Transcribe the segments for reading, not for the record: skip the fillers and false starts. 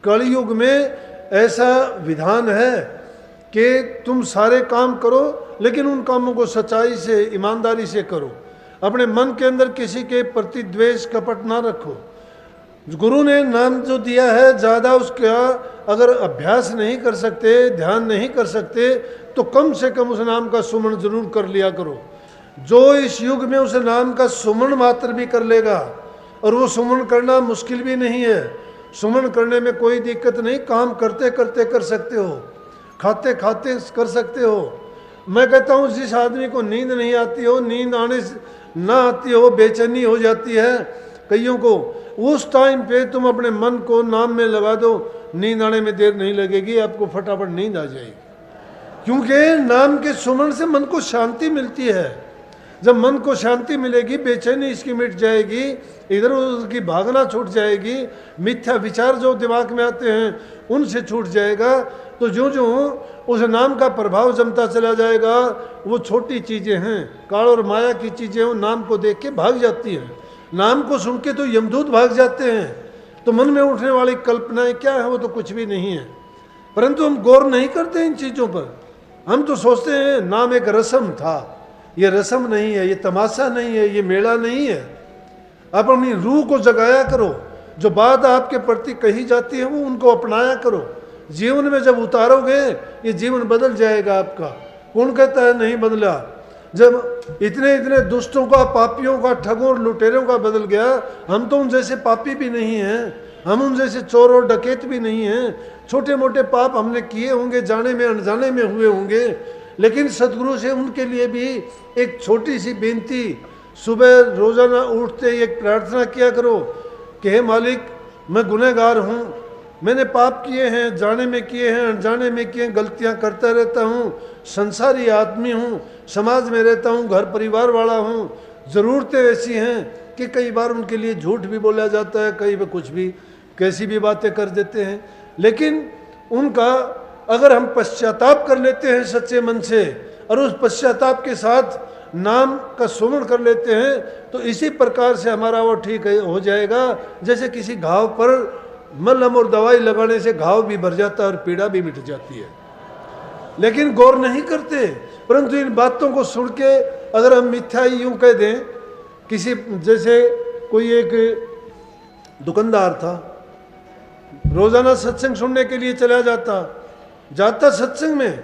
कलयुग में ऐसा विधान है कि तुम सारे काम करो, लेकिन उन कामों को सच्चाई से, ईमानदारी से करो। अपने मन के अंदर किसी के प्रति द्वेष कपट ना रखो। गुरु ने नाम जो दिया है, ज़्यादा उसका अगर अभ्यास नहीं कर सकते, ध्यान नहीं कर सकते, तो कम से कम उस नाम का सुमन जरूर कर लिया करो। जो इस युग में उस नाम का सुमन मात्र भी कर लेगा, और वो सुमन करना मुश्किल भी नहीं है, सुमन करने में कोई दिक्कत नहीं, काम करते करते कर सकते हो, खाते खाते कर सकते हो। मैं कहता हूँ जिस आदमी को नींद नहीं आती हो, नींद आने ना आती हो, बेचैनी हो जाती है कईयों को, उस टाइम पे तुम अपने मन को नाम में लगा दो, नींद आने में देर नहीं लगेगी, आपको फटाफट नींद आ जाएगी। क्योंकि नाम के सुमन से मन को शांति मिलती है। जब मन को शांति मिलेगी, बेचैनी इसकी मिट जाएगी, इधर उधर की भागना छूट जाएगी, मिथ्या विचार जो दिमाग में आते हैं उनसे छूट जाएगा। तो जो जो उस नाम का प्रभाव जमता चला जाएगा, वो छोटी चीज़ें हैं, काल और माया की चीज़ें, वो नाम को देख के भाग जाती हैं। नाम को सुन के तो यमदूत भाग जाते हैं। तो मन में उठने वाली कल्पनाएं क्या है, वो तो कुछ भी नहीं है, परंतु हम गौर नहीं करते इन चीज़ों पर। हम तो सोचते हैं नाम एक रस्म था। ये रस्म नहीं है, ये तमाशा नहीं है, ये मेला नहीं है। आप अपनी रूह को जगाया करो। जो बात आपके प्रति कही जाती है वो उनको अपनाया करो। जीवन में जब उतारोगे, ये जीवन बदल जाएगा आपका। कौन कहता है नहीं बदला? जब इतने इतने दुष्टों का, पापियों का, ठगों और लुटेरों का बदल गया, हम तो उन जैसे पापी भी नहीं हैं, हम उन जैसे चोर और डकैत भी नहीं हैं। छोटे मोटे पाप हमने किए होंगे, जाने में अनजाने में हुए होंगे, लेकिन सदगुरु से उनके लिए भी एक छोटी सी बेनती, सुबह रोज़ाना उठते एक प्रार्थना किया करो कि हे मालिक, मैं गुनहगार हूँ, मैंने पाप किए हैं, जाने में किए हैं, अनजाने में किए, गलतियाँ करता रहता हूँ, संसारी आदमी हूँ, समाज में रहता हूँ, घर परिवार वाला हूँ, ज़रूरतें ऐसी हैं कि कई बार उनके लिए झूठ भी बोला जाता है, कई बार कुछ भी कैसी भी बातें कर देते हैं। लेकिन उनका अगर हम पश्चाताप कर लेते हैं सच्चे मन से, और उस पश्चाताप के साथ नाम का सुमन कर लेते हैं, तो इसी प्रकार से हमारा वो ठीक हो जाएगा। जैसे किसी घाव पर मलहम और दवाई लगाने से घाव भी भर जाता है और पीड़ा भी मिट जाती है। लेकिन गौर नहीं करते। परंतु इन बातों को सुन के अगर हम मिथ्या यूँ कह दें, किसी जैसे कोई एक दुकानदार था, रोज़ाना सत्संग सुनने के लिए चला जाता सत्संग में,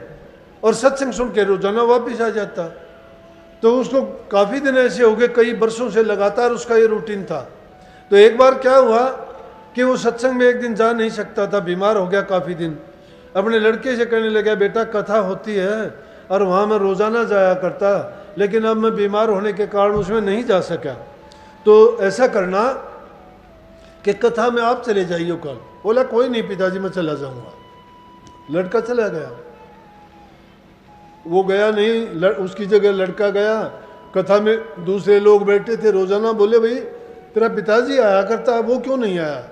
और सत्संग सुन के रोज़ाना वापस आ जाता। तो उसको काफ़ी दिन ऐसे हो गए, कई वर्षों से लगातार उसका ये रूटीन था। तो एक बार क्या हुआ कि वो सत्संग में एक दिन जा नहीं सकता था, बीमार हो गया काफ़ी दिन। अपने लड़के से कहने लगा, बेटा कथा होती है और वहाँ मैं रोज़ाना जाया करता, लेकिन अब मैं बीमार होने के कारण उसमें नहीं जा सका। तो ऐसा करना कि कथा में आप चले जाइए कल। बोला कोई नहीं पिताजी, मैं चला जाऊँगा। लड़का चला गया, वो गया नहीं, उसकी जगह लड़का गया। कथा में दूसरे लोग बैठे थे रोज़ाना, बोले भाई तेरा पिताजी आया करता, वो क्यों नहीं आया?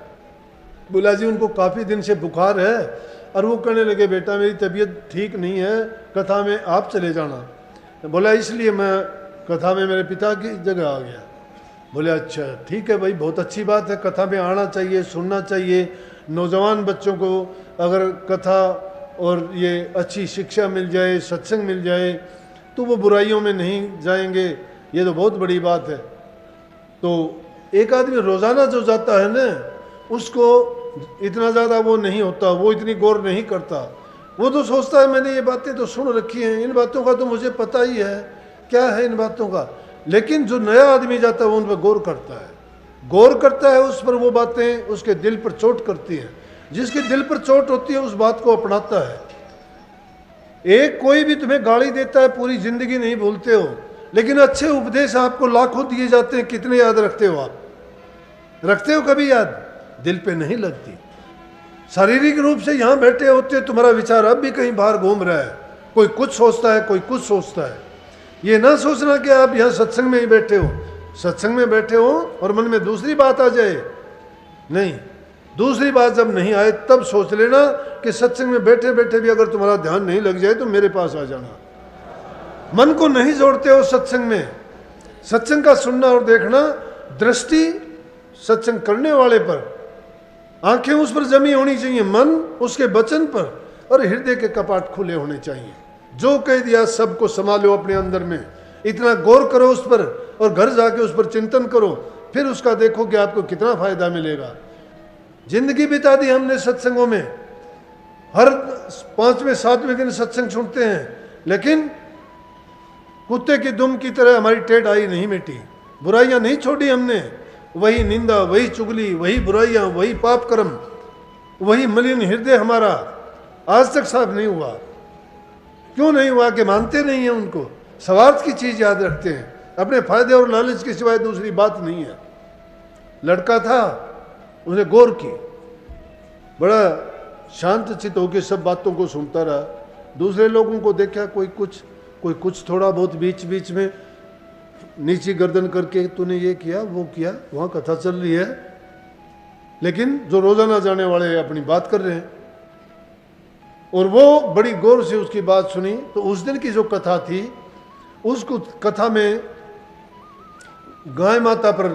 बोला जी उनको काफ़ी दिन से बुखार है, और वो कहने लगे बेटा मेरी तबीयत ठीक नहीं है, कथा में आप चले जाना। बोला इसलिए मैं कथा में मेरे पिता की जगह आ गया। बोले अच्छा ठीक है भाई, बहुत अच्छी बात है, कथा में आना चाहिए, सुनना चाहिए। नौजवान बच्चों को अगर कथा और ये अच्छी शिक्षा मिल जाए, सत्संग मिल जाए, तो वो बुराइयों में नहीं जाएंगे, ये तो बहुत बड़ी बात है। तो एक आदमी रोज़ाना जो जाता है ना, उसको इतना ज़्यादा वो नहीं होता, वो इतनी गौर नहीं करता। वो तो सोचता है मैंने ये बातें तो सुन रखी हैं, इन बातों का तो मुझे पता ही है क्या है इन बातों का। लेकिन जो नया आदमी जाता है वो उन पर गौर करता है, उस पर वो बातें उसके दिल पर चोट करती हैं। जिसके दिल पर चोट होती है उस बात को अपनाता है। एक कोई भी तुम्हें गाली देता है, पूरी जिंदगी नहीं भूलते हो, लेकिन अच्छे उपदेश आपको लाखों दिए जाते हैं, कितने याद रखते हो? आप रखते हो कभी याद? दिल पे नहीं लगती। शारीरिक रूप से यहाँ बैठे होते, तुम्हारा विचार अब भी कहीं बाहर घूम रहा है, कोई कुछ सोचता है, कोई कुछ सोचता है। ये ना सोचना कि आप यहाँ सत्संग में ही बैठे हो, सत्संग में बैठे हो और मन में दूसरी बात आ जाए। नहीं, दूसरी बात जब नहीं आए तब सोच लेना कि सत्संग में बैठे बैठे भी अगर तुम्हारा ध्यान नहीं लग जाए तो मेरे पास आ जाना। मन को नहीं जोड़ते हो सत्संग में। सत्संग का सुनना और देखना, दृष्टि सत्संग करने वाले पर आंखें उस पर जमी होनी चाहिए, मन उसके वचन पर, और हृदय के कपाट खुले होने चाहिए। जो कह दिया सबको संभालो अपने अंदर में, इतना गौर करो उस पर, और घर जाके उस पर चिंतन करो, फिर उसका देखो कि आपको कितना फायदा मिलेगा। जिंदगी बिता दी हमने सत्संगों में, हर 5वें 7वें दिन सत्संग सुनते हैं, लेकिन कुत्ते की दुम की तरह हमारी टेढ़ आई नहीं मिटी, बुराइयां नहीं छोड़ी हमने। वही निंदा, वही चुगली, वही बुराइयां, वही पाप कर्म, वही मलिन हृदय हमारा आज तक साफ नहीं हुआ। क्यों नहीं हुआ? कि मानते नहीं है उनको, स्वार्थ की चीज याद रखते हैं, अपने फायदे और लालच के सिवाय दूसरी बात नहीं है। लड़का था, उसने गौर की, बड़ा शांत चित्त होकर सब बातों को सुनता रहा। दूसरे लोगों को देखा, कोई कुछ थोड़ा बहुत बीच बीच में नीची गर्दन करके तूने ये किया वो किया, वहाँ कथा चल रही है, लेकिन जो रोजाना जाने वाले अपनी बात कर रहे हैं। और वो बड़ी गौर से उसकी बात सुनी। तो उस दिन की जो कथा थी, उस कथा में गाय माता पर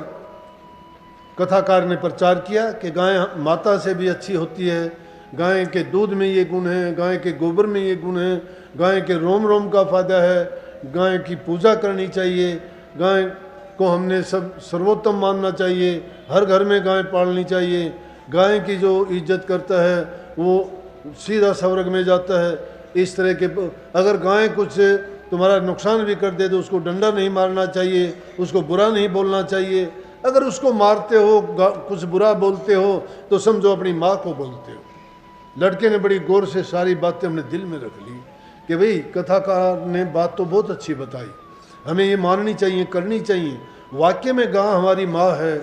कथाकार ने प्रचार किया कि गाय माता से भी अच्छी होती है, गाय के दूध में ये गुण है, गाय के गोबर में ये गुण है, गाय के रोम रोम का फायदा है, गाय की पूजा करनी चाहिए, गाय को हमने सब सर्वोत्तम मानना चाहिए, हर घर में गाय पालनी चाहिए, गाय की जो इज्जत करता है वो सीधा स्वर्ग में जाता है। इस तरह के, अगर गाय कुछ तुम्हारा नुकसान भी कर दे तो उसको डंडा नहीं मारना चाहिए, उसको बुरा नहीं बोलना चाहिए। अगर उसको मारते हो, कुछ बुरा बोलते हो, तो समझो अपनी माँ को बोलते हो। लड़के ने बड़ी गौर से सारी बातें अपने दिल में रख ली कि भाई कथाकार ने बात तो बहुत अच्छी बताई, हमें ये माननी चाहिए, करनी चाहिए। वाक्य में गाय हमारी माँ है,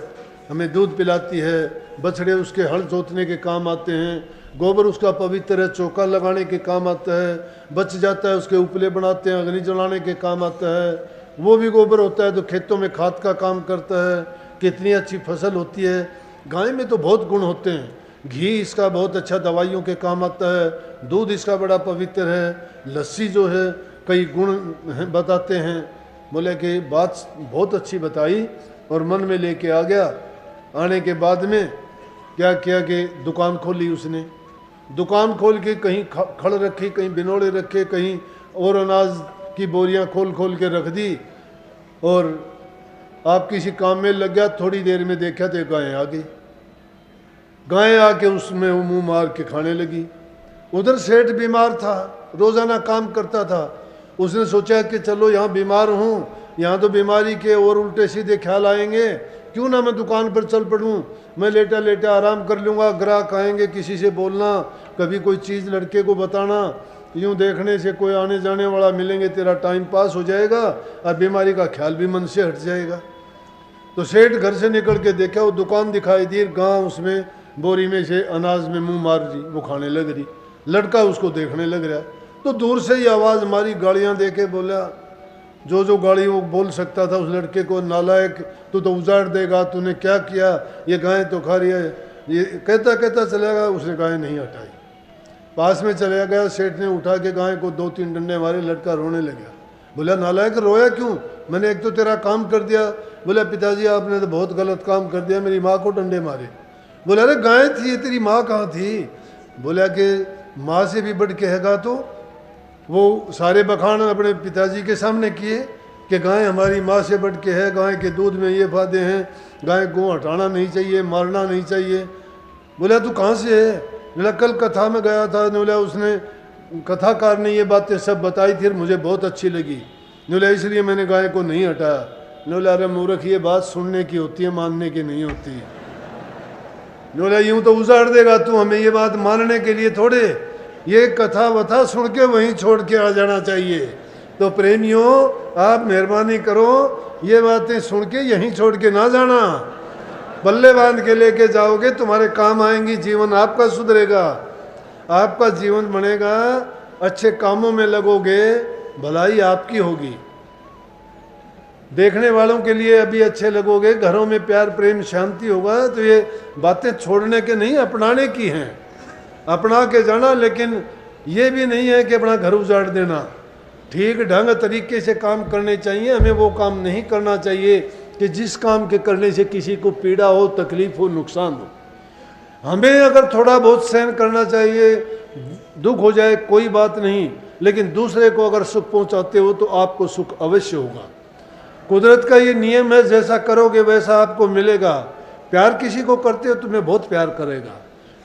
हमें दूध पिलाती है, बछड़े उसके हल जोतने के काम आते हैं, गोबर उसका पवित्र है, चौका लगाने के काम आता है, बच जाता है उसके उपले बनाते हैं, अग्नि जलाने के काम आता है। वो भी गोबर होता है तो खेतों में खाद का काम करता है, कितनी अच्छी फसल होती है। गाय में तो बहुत गुण होते हैं, घी इसका बहुत अच्छा दवाइयों के काम आता है, दूध इसका बड़ा पवित्र है, लस्सी जो है कई गुण बताते हैं। बोले कि बात बहुत अच्छी बताई और मन में लेके आ गया। आने के बाद में क्या किया कि दुकान खोली उसने। दुकान खोल के कहीं खड़ रखी, कहीं बिनोड़े रखे, कहीं और अनाज की बोरियां खोल खोल के रख दी। और आप किसी काम में लग गया, थोड़ी देर में देखा तो गाय आ गई। गाय आके उसमें मुंह मार के खाने लगी। उधर सेठ बीमार था, रोजाना काम करता था। उसने सोचा कि चलो यहाँ बीमार हूँ, यहाँ तो बीमारी के और उल्टे सीधे ख्याल आएंगे, क्यों ना मैं दुकान पर चल पड़ूँ, मैं लेटा लेटा आराम कर लूँगा, ग्राहक आएंगे, किसी से बोलना, कभी कोई चीज़ लड़के को बताना, यूँ देखने से कोई आने जाने वाला मिलेंगे, तेरा टाइम पास हो जाएगा और बीमारी का ख्याल भी मन से हट जाएगा। तो सेठ घर से निकल के देखा, वो दुकान दिखाई दी, गाँ उसमें बोरी में से अनाज में मुँह मार रही, वो खाने लग रही। लड़का उसको देखने लग रहा, तो दूर से ही आवाज़ मारी, गाड़ियाँ देके बोला, जो गाड़ी वो बोल सकता था उस लड़के को, नालायक तू तो उजाड़ देगा, तूने क्या किया, ये गाय तो खा रही है। ये कहता कहता चला गया, उसने गाय नहीं हटाई, पास में चला गया। सेठ ने उठा के गाय को 2-3 डंडे मारे, लड़का रोने लगा। बोला नालायक रोया क्यों, मैंने एक तो तेरा काम कर दिया। बोला पिताजी आपने तो बहुत गलत काम कर दिया, मेरी माँ को डंडे मारे। बोला अरे गाय थी, ये तेरी माँ कहाँ थी। बोला कि माँ से भी बढ़ के हैगा। तो वो सारे बखान अपने पिताजी के सामने किए कि गाय हमारी माँ से बढ़ के है, गाय के दूध में ये फायदे हैं, गाय को हटाना नहीं चाहिए, मारना नहीं चाहिए। बोला तू कहाँ से है। बोला कल कथा में गया था। बोला उसने कथाकार ने ये बातें सब बताई थी, मुझे बहुत अच्छी लगी। बोला इसलिए मैंने गाय को नहीं हटाया। बोला अरे मूर्ख, ये बात सुनने की होती है, मानने की नहीं होती। बोला यूँ तो उजाड़ देगा तू हमें, ये बात मानने के लिए थोड़े, ये कथा वथा सुन के वहीं छोड़ के आ जाना चाहिए। तो प्रेमियों आप मेहरबानी करो, ये बातें सुन के यहीं छोड़ के ना जाना, बल्ले बांध के लेके जाओगे, तुम्हारे काम आएंगी, जीवन आपका सुधरेगा, आपका जीवन बनेगा, अच्छे कामों में लगोगे, भलाई आपकी होगी, देखने वालों के लिए अभी अच्छे लगोगे, घरों में प्यार प्रेम शांति होगा। तो ये बातें छोड़ने के नहीं, अपनाने की हैं, अपना के जाना। लेकिन ये भी नहीं है कि अपना घर उजाड़ देना, ठीक ढंग तरीके से काम करने चाहिए। हमें वो काम नहीं करना चाहिए कि जिस काम के करने से किसी को पीड़ा हो, तकलीफ हो, नुकसान हो। हमें अगर थोड़ा बहुत सहन करना चाहिए, दुख हो जाए कोई बात नहीं, लेकिन दूसरे को अगर सुख पहुंचाते हो तो आपको सुख अवश्य होगा। कुदरत का ये नियम है, जैसा करोगे वैसा आपको मिलेगा। प्यार किसी को करते हो तुम्हें बहुत प्यार करेगा,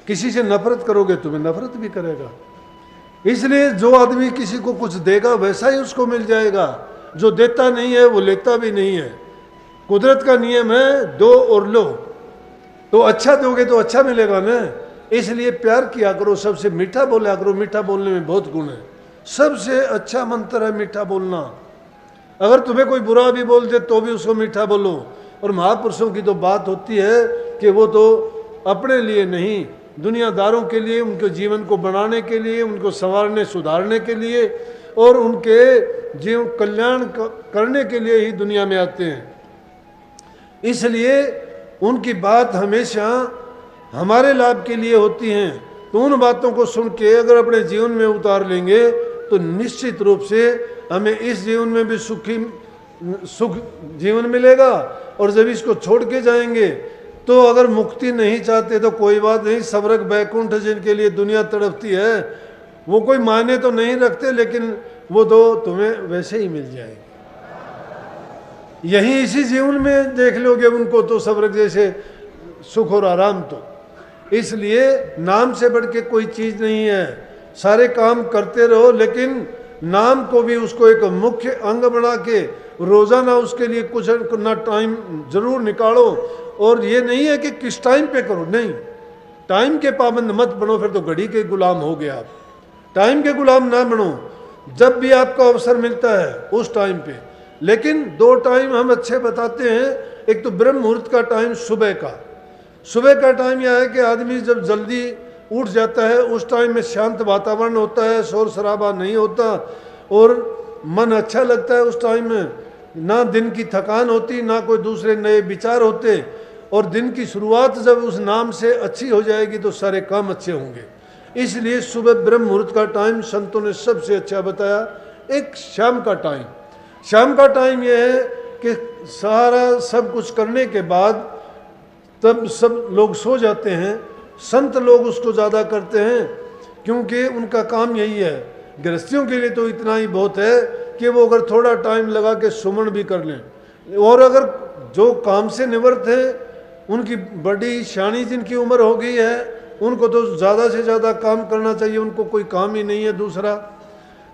किसी से नफरत करोगे तुम्हें नफरत भी करेगा। इसलिए जो आदमी किसी को कुछ देगा वैसा ही उसको मिल जाएगा, जो देता नहीं है वो लेता भी नहीं है। कुदरत का नियम है दो और लो, तो अच्छा दोगे तो अच्छा मिलेगा ना। इसलिए प्यार किया करो, सबसे मीठा बोला करो, मीठा बोलने में बहुत गुण है। सबसे अच्छा मंत्र है मीठा बोलना। अगर तुम्हें कोई बुरा भी बोल दे तो भी उसको मीठा बोलो। और महापुरुषों की तो बात होती है कि वो तो अपने लिए नहीं, दुनियादारों के लिए, उनके जीवन को बनाने के लिए, उनको संवारने सुधारने के लिए और उनके जीवन कल्याण करने के लिए ही दुनिया में आते हैं। इसलिए उनकी बात हमेशा हमारे लाभ के लिए होती हैं। तो उन बातों को सुन के अगर अपने जीवन में उतार लेंगे तो निश्चित रूप से हमें इस जीवन में भी सुख जीवन मिलेगा। और जब इसको छोड़ के जाएंगे तो अगर मुक्ति नहीं चाहते तो कोई बात नहीं, स्वर्ग बैकुंठ जिनके लिए दुनिया तड़पती है वो कोई मायने तो नहीं रखते, लेकिन वो तो तुम्हें वैसे ही मिल जाएंगे। यहीं इसी जीवन में देख लोगे उनको तो स्वर्ग जैसे सुख और आराम। तो इसलिए नाम से बढ़ के कोई चीज नहीं है। सारे काम करते रहो, लेकिन नाम को भी उसको एक मुख्य अंग बना के रोजाना उसके लिए कुछ ना टाइम जरूर निकालो। और ये नहीं है कि किस टाइम पे करो, नहीं, टाइम के पाबंद मत बनो, फिर तो घड़ी के गुलाम हो गए आप। टाइम के गुलाम ना बनो, जब भी आपको अवसर मिलता है उस टाइम पे। लेकिन दो टाइम हम अच्छे बताते हैं। एक तो ब्रह्म मुहूर्त का टाइम सुबह का। सुबह का टाइम यह है कि आदमी जब जल्दी उठ जाता है, उस टाइम में शांत वातावरण होता है, शोर शराबा नहीं होता और मन अच्छा लगता है। उस टाइम में ना दिन की थकान होती, ना कोई दूसरे नए विचार होते। और दिन की शुरुआत जब उस नाम से अच्छी हो जाएगी तो सारे काम अच्छे होंगे। इसलिए सुबह ब्रह्म मुहूर्त का टाइम संतों ने सबसे अच्छा बताया। एक शाम का टाइम, शाम का टाइम यह है कि सारा सब कुछ करने के बाद तब सब लोग सो जाते हैं। संत लोग उसको ज़्यादा करते हैं क्योंकि उनका काम यही है। गृहस्थियों के लिए तो इतना ही बहुत है कि वो अगर थोड़ा टाइम लगा के सुमन भी कर लें। और अगर जो काम से निवृत्त है, उनकी बड़ी शानी जिनकी उम्र हो गई है, उनको तो ज़्यादा से ज़्यादा काम करना चाहिए, उनको कोई काम ही नहीं है दूसरा।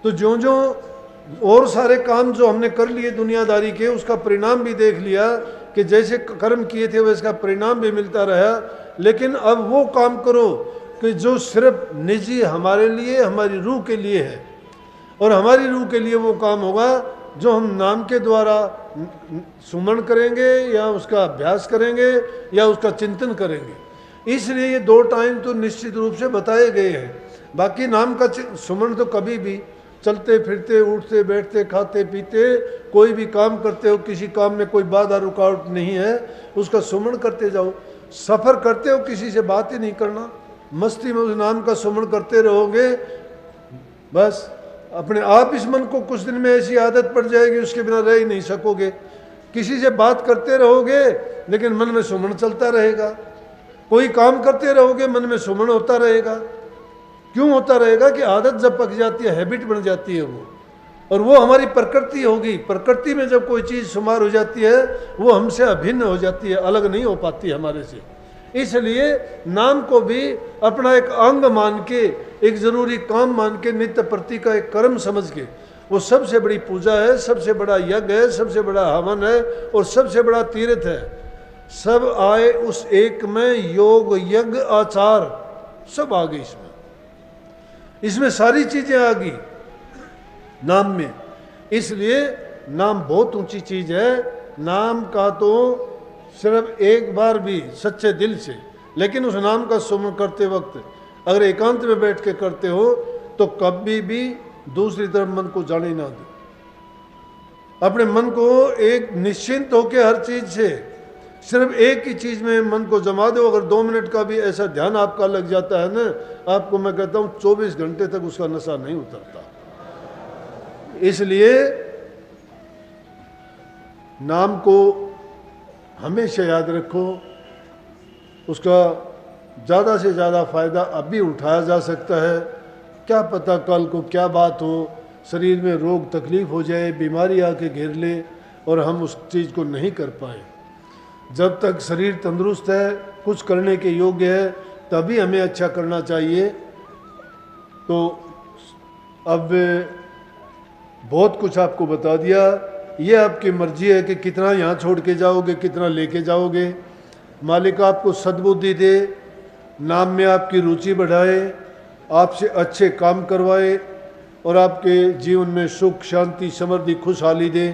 तो ज्यों ज्यों और सारे काम जो हमने कर लिए दुनियादारी के, उसका परिणाम भी देख लिया कि जैसे कर्म किए थे वैसे का परिणाम भी मिलता रहा। लेकिन अब वो काम करो कि जो सिर्फ निजी हमारे लिए, हमारी रूह के लिए है। और हमारी रूह के लिए वो काम होगा जो हम नाम के द्वारा सुमन करेंगे या उसका अभ्यास करेंगे या उसका चिंतन करेंगे। इसलिए ये दो टाइम तो निश्चित रूप से बताए गए हैं। बाकी नाम का सुमन तो कभी भी चलते फिरते, उठते बैठते, खाते पीते, कोई भी काम करते हो, किसी काम में कोई बाधा रुकावट नहीं है, उसका सुमन करते जाओ। सफ़र करते हो किसी से बात ही नहीं करना, मस्ती में उस नाम का सुमन करते रहोगे, बस अपने आप इस मन को कुछ दिन में ऐसी आदत पड़ जाएगी उसके बिना रह ही नहीं सकोगे। किसी से बात करते रहोगे लेकिन मन में सुमन चलता रहेगा। कोई काम करते रहोगे मन में सुमन होता रहेगा। क्यों होता रहेगा कि आदत जब पक जाती है, हैबिट बन जाती है वो, और वो हमारी प्रकृति होगी। प्रकृति में जब कोई चीज़ शुमार हो जाती है वो हमसे अभिन्न हो जाती है, अलग नहीं हो पाती हमारे से। इसलिए नाम को भी अपना एक अंग मान के, एक जरूरी काम मान के, नित्य प्रति का एक कर्म समझ के, वो सबसे बड़ी पूजा है, सबसे बड़ा यज्ञ है, सबसे बड़ा हवन है और सबसे बड़ा तीर्थ है। सब आए उस एक में, योग यज्ञ आचार सब आ गई इसमें। इसमें सारी चीजें आ गई नाम में। इसलिए नाम बहुत ऊंची चीज है। नाम का तो सिर्फ एक बार भी सच्चे दिल से, लेकिन उस नाम का सुमन करते वक्त अगर एकांत में बैठ के करते हो तो कभी भी दूसरी तरफ मन को जाने ना दो। अपने मन को एक निश्चिंत होकर हर चीज से सिर्फ एक ही चीज में मन को जमा दो। अगर 2 मिनट का भी ऐसा ध्यान आपका लग जाता है ना, आपको मैं कहता हूं 24 घंटे तक उसका नशा नहीं उतरता। इसलिए नाम को हमेशा याद रखो, उसका ज़्यादा से ज़्यादा फ़ायदा अभी उठाया जा सकता है। क्या पता कल को क्या बात हो, शरीर में रोग तकलीफ़ हो जाए, बीमारी आके घेर ले और हम उस चीज़ को नहीं कर पाए। जब तक शरीर तंदुरुस्त है, कुछ करने के योग्य है, तभी हमें अच्छा करना चाहिए। तो अब बहुत कुछ आपको बता दिया, ये आपकी मर्जी है कि कितना यहाँ छोड़ के जाओगे, कितना लेके जाओगे। मालिक आपको सद्बुद्धि दे, नाम में आपकी रुचि बढ़ाए, आपसे अच्छे काम करवाए और आपके जीवन में सुख, शांति, समृद्धि, खुशहाली दे।